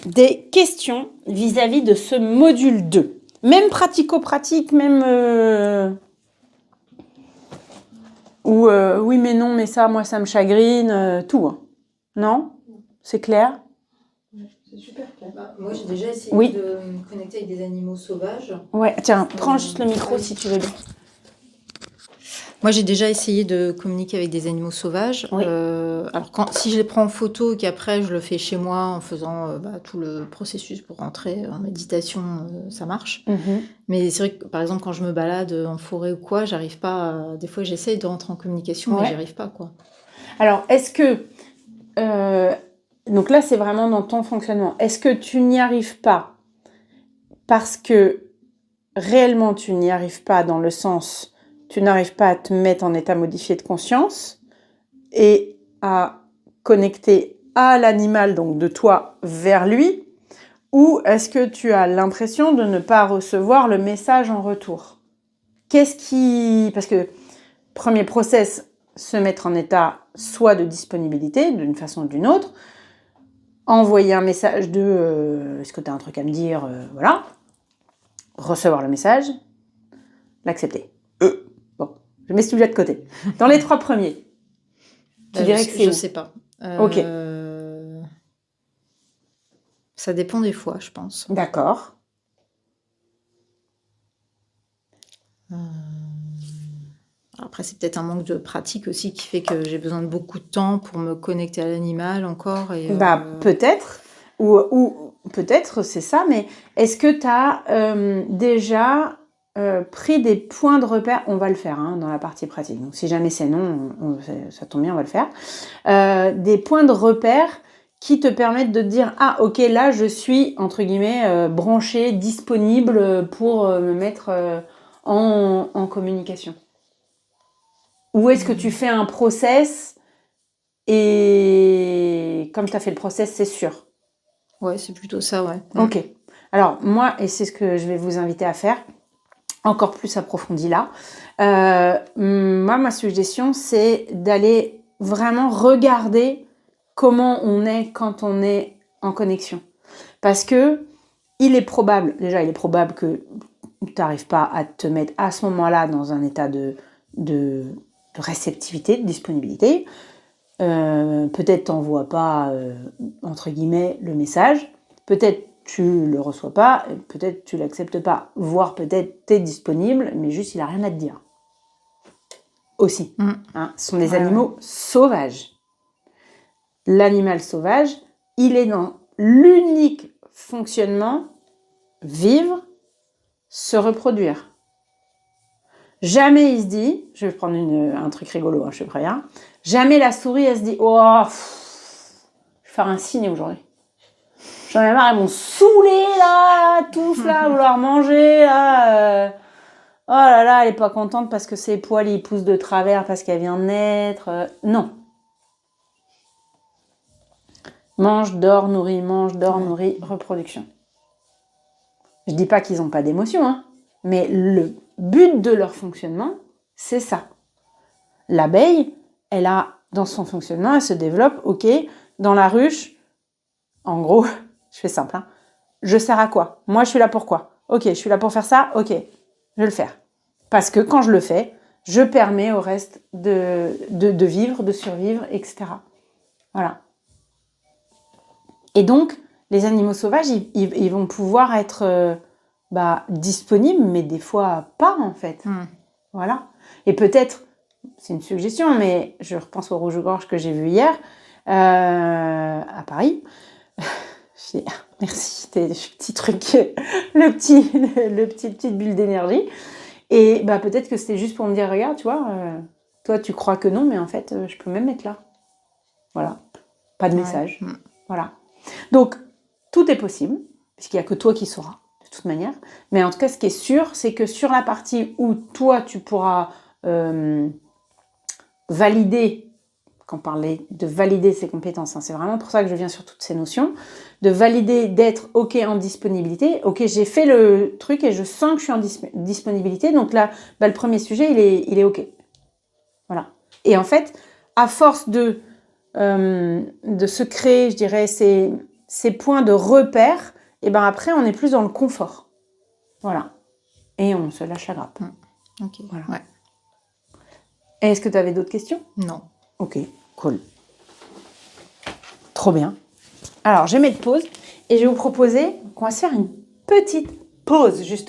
des questions vis-à-vis de ce module 2. Même pratico-pratique, même... Ou oui, mais non, mais ça, moi, ça me chagrine, tout. Hein. Non? C'est clair? C'est super clair. Moi, j'ai déjà essayé de me connecter avec des animaux sauvages. Ouais, tiens, prends juste le micro si tu veux bien. Moi, j'ai déjà essayé de communiquer avec des animaux sauvages. Oui. Alors, si je les prends en photo et qu'après, je le fais chez moi en faisant tout le processus pour rentrer en méditation, ça marche. Mais c'est vrai que, par exemple, quand je me balade en forêt ou quoi, j'arrive pas... Des fois, j'essaye de rentrer en communication, mais j'y arrive pas, quoi. Alors, est-ce que... donc là, c'est vraiment dans ton fonctionnement. Est-ce que tu n'y arrives pas parce que réellement, tu n'y arrives pas dans le sens... Tu n'arrives pas à te mettre en état modifié de conscience et à connecter à l'animal, donc de toi vers lui, ou est-ce que tu as l'impression de ne pas recevoir le message en retour? Qu'est-ce qui... Parce que premier process, se mettre en état soit de disponibilité, d'une façon ou d'une autre, envoyer un message de est-ce que tu as un truc à me dire, voilà, recevoir le message, l'accepter. Bon, je mets celui-là de côté. Dans les 3 premiers, tu dirais que c'est je sais pas. Ok. Ça dépend des fois, je pense. D'accord. Après, c'est peut-être un manque de pratique aussi qui fait que j'ai besoin de beaucoup de temps pour me connecter à l'animal encore. Et, peut-être, ou peut-être c'est ça, mais est-ce que tu as déjà pris des points de repère? On va le faire dans la partie pratique. Donc, si jamais c'est non, ça tombe bien, on va le faire. Des points de repère qui te permettent de te dire « Ah, ok, là, je suis, entre guillemets, branché, disponible pour me mettre en communication. » Ou est-ce que tu fais un process et comme tu as fait le process, c'est sûr? Ouais, c'est plutôt ça, ouais. Ok. Alors, moi, et c'est ce que je vais vous inviter à faire, encore plus approfondi là, moi, ma suggestion, c'est d'aller vraiment regarder comment on est quand on est en connexion. Parce que il est probable que tu n'arrives pas à te mettre à ce moment-là dans un état de réceptivité, de disponibilité. Peut-être t'envoies pas, entre guillemets, le message. Peut-être tu le reçois pas, peut-être tu l'acceptes pas. Voire peut-être tu es disponible, mais juste il a rien à te dire. Aussi. Ce sont des animaux sauvages. L'animal sauvage, il est dans l'unique fonctionnement vivre, se reproduire. Jamais il se dit, je vais prendre un truc rigolo, je suis prêt. Jamais la souris, elle se dit, oh, je vais faire un signe aujourd'hui. J'en ai marre, ils m'ont saoulé là, tous là, vouloir manger là. Oh là là, elle est pas contente parce que ses poils ils poussent de travers parce qu'elle vient de naître. Non. Mange, dors, nourris, reproduction. Je dis pas qu'ils n'ont pas d'émotion, mais le but de leur fonctionnement, c'est ça. L'abeille, elle a, dans son fonctionnement, elle se développe, ok, dans la ruche, en gros, je fais simple, je sers à quoi? Moi, je suis là pour quoi? Ok, je suis là pour faire ça, ok, je vais le faire. Parce que quand je le fais, je permets au reste de vivre, de survivre, etc. Voilà. Et donc, les animaux sauvages, ils vont pouvoir être disponibles, mais des fois pas, en fait. Voilà. Et peut-être, c'est une suggestion, mais je repense au rouge-gorge que j'ai vu hier, à Paris. Merci, c'était le petit truc, petite bulle d'énergie. Et peut-être que c'était juste pour me dire, regarde, tu vois, toi tu crois que non, mais en fait, je peux même être là. Voilà. Pas de message. Voilà. Donc, tout est possible, puisqu'il n'y a que toi qui sauras, de toute manière. Mais en tout cas, ce qui est sûr, c'est que sur la partie où toi, tu pourras valider, quand on parlait de valider ses compétences, c'est vraiment pour ça que je viens sur toutes ces notions, de valider, d'être OK en disponibilité. OK, j'ai fait le truc et je sens que je suis en disponibilité. Donc là, le premier sujet, il est OK. Voilà. Et en fait, à force de se créer, je dirais, ces points de repère, et ben après, on est plus dans le confort. Voilà. Et on se lâche la grappe. Ok. Voilà. Ouais. Et est-ce que tu avais d'autres questions? Non. Ok, cool. Trop bien. Alors, je vais mettre pause et je vais vous proposer qu'on va se faire une petite pause, justement.